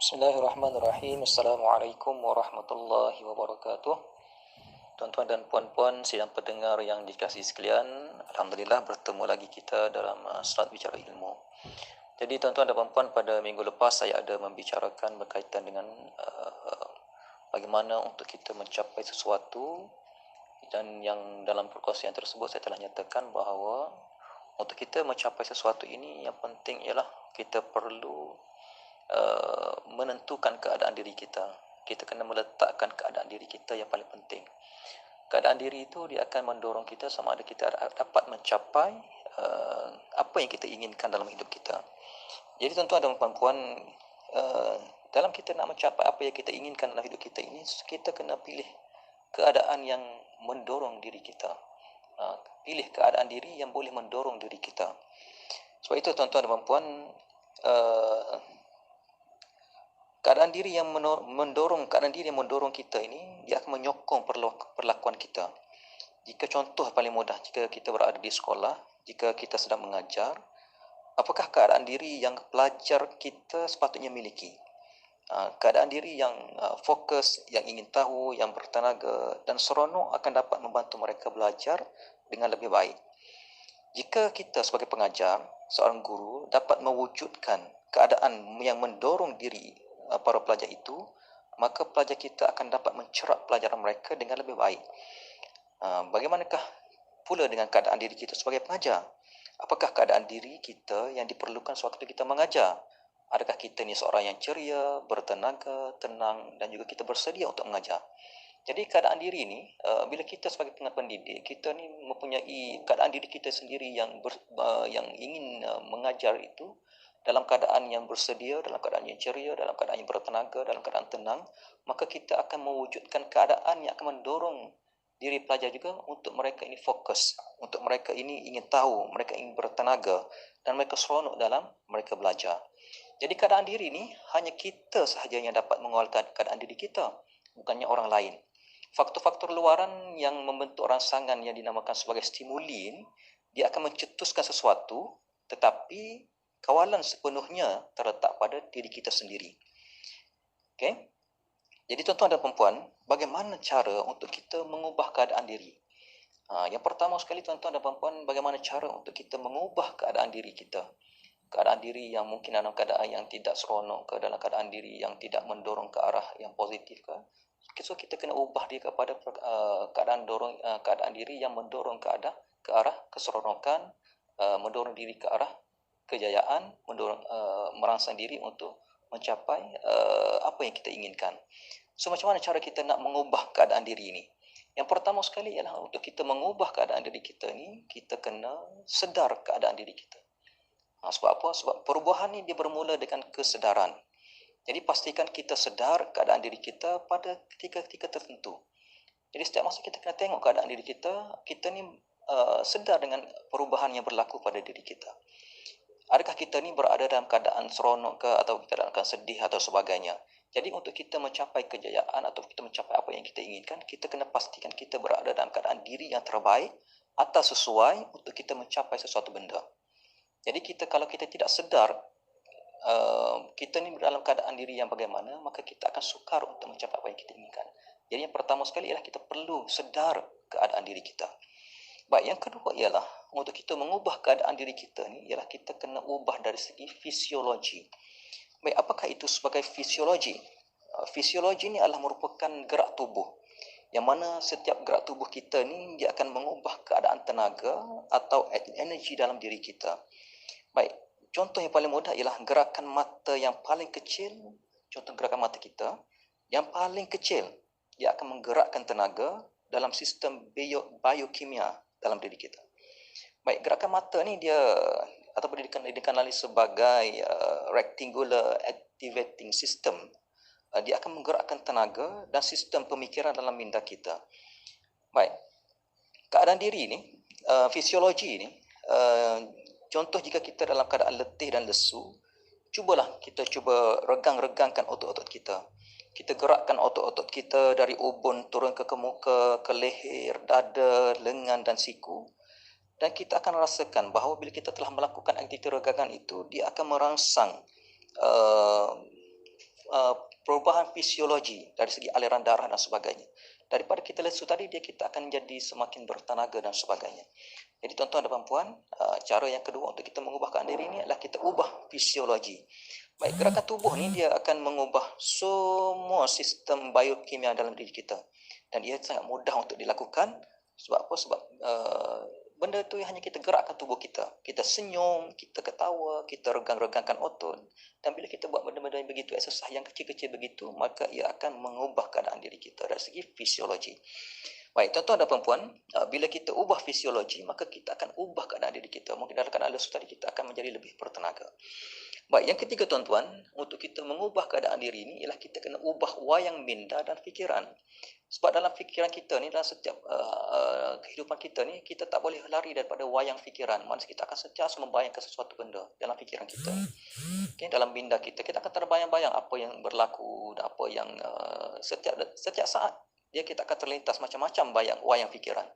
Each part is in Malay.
Bismillahirrahmanirrahim. Assalamualaikum warahmatullahi wabarakatuh. Tuan-tuan dan puan-puan sidang pendengar yang dikasihi sekalian, alhamdulillah bertemu lagi kita dalam Salat Bicara Ilmu. Jadi tuan-tuan dan puan-puan, pada minggu lepas saya ada membicarakan berkaitan dengan bagaimana untuk kita mencapai sesuatu, dan yang dalam perkongsian tersebut saya telah nyatakan bahawa untuk kita mencapai sesuatu ini yang penting ialah kita perlu menentukan keadaan diri kita. Kita kena meletakkan keadaan diri kita yang paling penting. Keadaan diri itu dia akan mendorong kita sama ada kita dapat mencapai apa yang kita inginkan dalam hidup kita. Jadi tuan-tuan dan puan-puan, dalam kita nak mencapai apa yang kita inginkan dalam hidup kita ini, kita kena pilih keadaan yang mendorong diri kita. Pilih keadaan diri yang boleh mendorong diri kita. Sebab itu tuan-tuan dan puan-puan, keadaan diri yang mendorong kita ini, dia akan menyokong perlakuan kita. Jika contoh paling mudah, jika kita berada di sekolah, jika kita sedang mengajar, apakah keadaan diri yang pelajar kita sepatutnya miliki? Keadaan diri yang fokus, yang ingin tahu, yang bertenaga dan seronok akan dapat membantu mereka belajar dengan lebih baik. Jika kita sebagai pengajar, seorang guru dapat mewujudkan keadaan yang mendorong diri para pelajar itu, maka pelajar kita akan dapat mencerap pelajaran mereka dengan lebih baik. Bagaimanakah pula dengan keadaan diri kita sebagai pengajar? Apakah keadaan diri kita yang diperlukan sewaktu kita mengajar? Adakah kita ni seorang yang ceria, bertenaga, tenang dan juga kita bersedia untuk mengajar? Jadi keadaan diri ni, bila kita sebagai pendidik, kita ni mempunyai keadaan diri kita sendiri yang ingin mengajar itu dalam keadaan yang bersedia, dalam keadaan yang ceria, dalam keadaan yang bertenaga, dalam keadaan tenang, maka kita akan mewujudkan keadaan yang akan mendorong diri pelajar juga untuk mereka ini fokus, untuk mereka ini ingin tahu, mereka ingin bertenaga dan mereka seronok dalam mereka belajar. Jadi keadaan diri ini hanya kita sahaja yang dapat mengawal keadaan diri kita, bukannya orang lain. Faktor-faktor luaran yang membentuk rangsangan yang dinamakan sebagai stimulin, dia akan mencetuskan sesuatu, tetapi kawalan sepenuhnya terletak pada diri kita sendiri. Okay? Jadi tuan-tuan dan puan-puan, bagaimana cara untuk kita mengubah keadaan diri? Yang pertama sekali tuan-tuan dan puan-puan, bagaimana cara untuk kita mengubah keadaan diri kita? Keadaan diri yang mungkin dalam keadaan yang tidak seronok ke, dalam keadaan diri yang tidak mendorong ke arah yang positif ke. So kita kena ubah dia kepada keadaan diri yang mendorong ke arah keseronokan, mendorong diri ke arah kejayaan, merangsang diri untuk mencapai apa yang kita inginkan. So macam mana cara kita nak mengubah keadaan diri ini? Yang pertama sekali ialah untuk kita mengubah keadaan diri kita ni, kita kena sedar keadaan diri kita. Sebab apa? Sebab perubahan ni dia bermula dengan kesedaran. Jadi pastikan kita sedar keadaan diri kita pada ketika-ketika tertentu. Jadi setiap masa kita kena tengok keadaan diri kita, kita ni sedar dengan perubahan yang berlaku pada diri kita. Adakah kita ni berada dalam keadaan seronok ke, atau kita dalam keadaan sedih atau sebagainya. Jadi untuk kita mencapai kejayaan atau kita mencapai apa yang kita inginkan, kita kena pastikan kita berada dalam keadaan diri yang terbaik atau sesuai untuk kita mencapai sesuatu benda. Jadi kalau kita tidak sedar kita ni dalam keadaan diri yang bagaimana, maka kita akan sukar untuk mencapai apa yang kita inginkan. Jadi yang pertama sekali ialah kita perlu sedar keadaan diri kita. Baik, yang kedua ialah untuk kita mengubah keadaan diri kita ni ialah kita kena ubah dari segi fisiologi. Baik, apakah itu sebagai fisiologi? Fisiologi ni adalah merupakan gerak tubuh, yang mana setiap gerak tubuh kita ni dia akan mengubah keadaan tenaga atau energi dalam diri kita. Baik, contoh yang paling mudah ialah gerakan mata yang paling kecil. Contoh gerakan mata kita yang paling kecil, dia akan menggerakkan tenaga dalam sistem biokimia dalam diri kita. Baik, gerakan mata ni dia ataupun dikenali sebagai rectangular activating system. Dia akan menggerakkan tenaga dan sistem pemikiran dalam minda kita. Baik, keadaan diri ni, fisiologi ni, contoh jika kita dalam keadaan letih dan lesu, kita cuba regangkan otot-otot kita. Kita gerakkan otot-otot kita dari ubun turun ke muka, ke leher, dada, lengan dan siku. Dan kita akan rasakan bahawa bila kita telah melakukan aktiviti regangan itu, dia akan merangsang perubahan fisiologi dari segi aliran darah dan sebagainya. Daripada kita lesu tadi, kita akan jadi semakin bertenaga dan sebagainya. Jadi tuan-tuan dan puan, cara yang kedua untuk kita mengubah keadaan diri ini adalah kita ubah fisiologi. Baik, gerakan tubuh ni dia akan mengubah semua sistem biokimia dalam diri kita. Dan ia sangat mudah untuk dilakukan. Sebab apa? Sebab benda tu hanya kita gerakkan tubuh kita. Kita senyum, kita ketawa, kita regang-regangkan otot. Dan bila kita buat benda-benda yang begitu, exercise yang kecil-kecil begitu, maka ia akan mengubah keadaan diri kita dari segi fisiologi. Baik, tuan-tuan dan puan-puan, bila kita ubah fisiologi, maka kita akan ubah keadaan diri kita. Mungkin dalam keadaan lesu tadi, kita akan menjadi lebih bertenaga. Baik, yang ketiga tuan-tuan, untuk kita mengubah keadaan diri ini, ialah kita kena ubah wayang minda dan fikiran. Sebab dalam fikiran kita ni, dalam setiap kehidupan kita ni, kita tak boleh lari daripada wayang fikiran. Maksudnya kita akan sentiasa membayangkan sesuatu benda dalam fikiran kita. Okay, dalam minda kita akan terbayang-bayang apa yang berlaku dan apa yang setiap saat kita akan terlintas macam-macam wayang fikiran.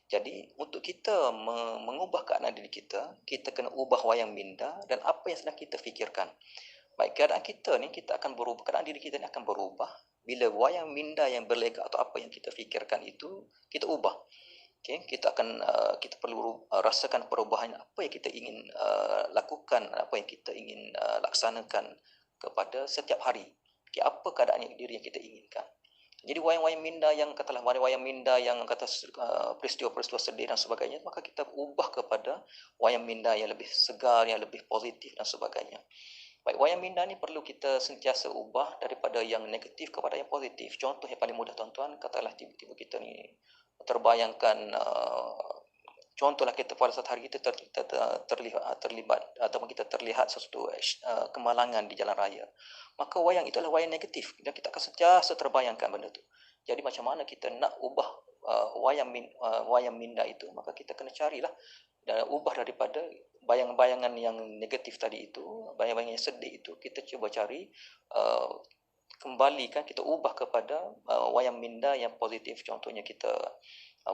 Jadi untuk kita mengubah keadaan diri kita kena ubah wayang minda dan apa yang sedang kita fikirkan. Baik, keadaan kita ni kita akan berubah, keadaan diri kita ni akan berubah bila wayang minda yang berlega atau apa yang kita fikirkan itu kita ubah. Okay, kita perlu rasakan perubahan apa yang kita ingin lakukan, apa yang kita ingin laksanakan kepada setiap hari. Okay, apa keadaan diri yang kita inginkan. Jadi wayang-wayang minda yang katalah wayang minda yang kata peristiwa-peristiwa sedih dan sebagainya, maka kita ubah kepada wayang minda yang lebih segar, yang lebih positif dan sebagainya. Baik, wayang minda ni perlu kita sentiasa ubah daripada yang negatif kepada yang positif. Contoh yang paling mudah tuan-tuan, katalah tiba-tiba kita ni terbayangkan contohlah kita pada satu hari kita terlibat ataupun kita terlihat sesuatu kemalangan di jalan raya. Maka wayang itu adalah wayang negatif dan kita akan sentiasa terbayangkan benda tu. Jadi macam mana kita nak ubah wayang minda itu, maka kita kena carilah dan ubah daripada bayang-bayangan yang negatif tadi itu, bayang-bayangan yang sedih itu, kita cuba cari kembalikan, kita ubah kepada wayang minda yang positif. Contohnya kita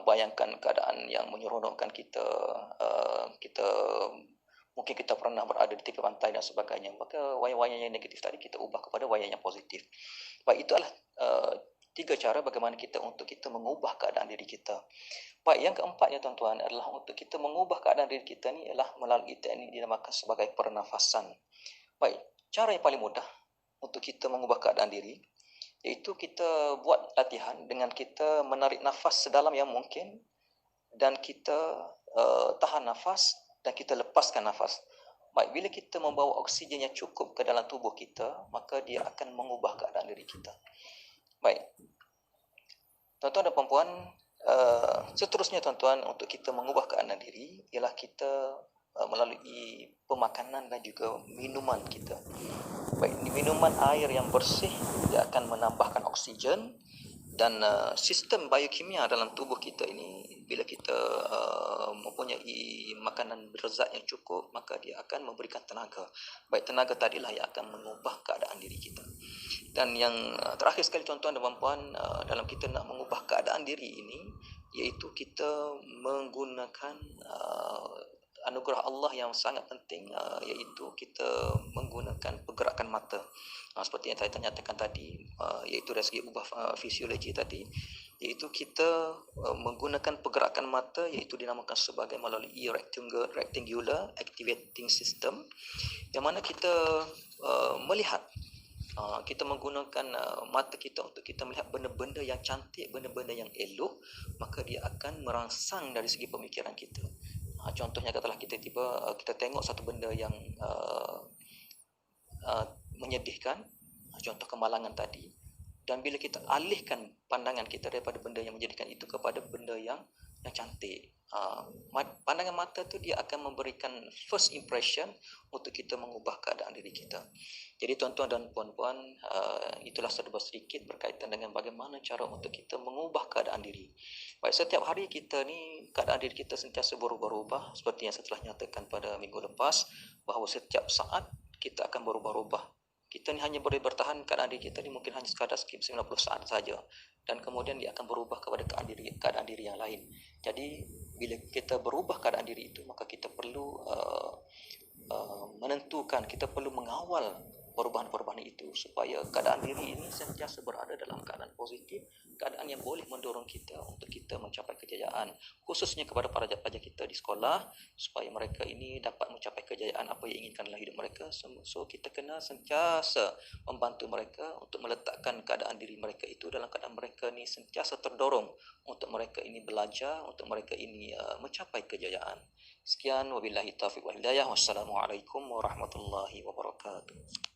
bayangkan keadaan yang menyeronokkan kita, mungkin kita pernah berada di tepi pantai dan sebagainya, maka wayang-wayang yang negatif tadi kita ubah kepada wayang yang positif. Baik, itu adalah 3 cara bagaimana untuk kita mengubah keadaan diri kita. Baik, yang keempatnya tuan-tuan adalah untuk kita mengubah keadaan diri kita ni ialah melalui teknik dinamakan sebagai pernafasan. Baik, cara yang paling mudah untuk kita mengubah keadaan diri iaitu kita buat latihan dengan kita menarik nafas sedalam yang mungkin dan kita tahan nafas dan kita lepaskan nafas. Baik, bila kita membawa oksigen yang cukup ke dalam tubuh kita, maka dia akan mengubah keadaan diri kita. Baik, tuan-tuan dan puan-puan, seterusnya tuan-tuan, untuk kita mengubah keadaan diri ialah kita melalui pemakanan dan juga minuman kita. Baik, minuman air yang bersih dia akan menambahkan oksigen dan sistem biokimia dalam tubuh kita ini, bila kita mempunyai makanan berzat yang cukup, maka dia akan memberikan tenaga. Baik, tenaga tadilah yang akan mengubah keadaan diri kita. Dan yang terakhir sekali tuan-tuan dan puan-puan, dalam kita nak mengubah keadaan diri ini, iaitu kita menggunakan anugerah Allah yang sangat penting, iaitu kita menggunakan pergerakan mata. Seperti yang saya nyatakan tadi, iaitu dari segi ubah fisiologi tadi, iaitu kita menggunakan pergerakan mata, iaitu dinamakan sebagai melalui rectangular activating system, yang mana kita melihat, kita menggunakan mata kita untuk kita melihat benda-benda yang cantik, benda-benda yang elok, maka dia akan merangsang dari segi pemikiran kita. Contohnya katalah kita tengok satu benda yang menyedihkan, contoh kemalangan tadi, dan bila kita alihkan pandangan kita daripada benda yang menyedihkan itu kepada benda yang cantik, pandangan mata tu dia akan memberikan first impression untuk kita mengubah keadaan diri kita. Jadi tuan-tuan dan puan-puan, itulah sedikit berkaitan dengan bagaimana cara untuk kita mengubah keadaan diri. Baik, setiap hari kita ni, keadaan diri kita sentiasa berubah-ubah, seperti yang saya telah nyatakan pada minggu lepas, bahawa setiap saat kita akan berubah-ubah. Kita ni hanya boleh bertahan, keadaan diri kita ni mungkin hanya sekadar 90 saat saja, dan kemudian dia akan berubah kepada keadaan diri yang lain. Jadi bila kita berubah keadaan diri itu, maka kita perlu menentukan, kita perlu mengawal perubahan-perubahan itu supaya keadaan diri ini sentiasa berada dalam keadaan positif, keadaan yang boleh mendorong kita untuk kita mencapai kejayaan, khususnya kepada para pelajar kita di sekolah, supaya mereka ini dapat mencapai kejayaan apa yang inginkan dalam hidup mereka. So kita kena sentiasa membantu mereka untuk meletakkan keadaan diri mereka itu dalam keadaan mereka ni sentiasa terdorong untuk mereka ini belajar, untuk mereka ini mencapai kejayaan. Sekian, wabillahi taufiq wal hidayah. Wassalamualaikum warahmatullahi wabarakatuh.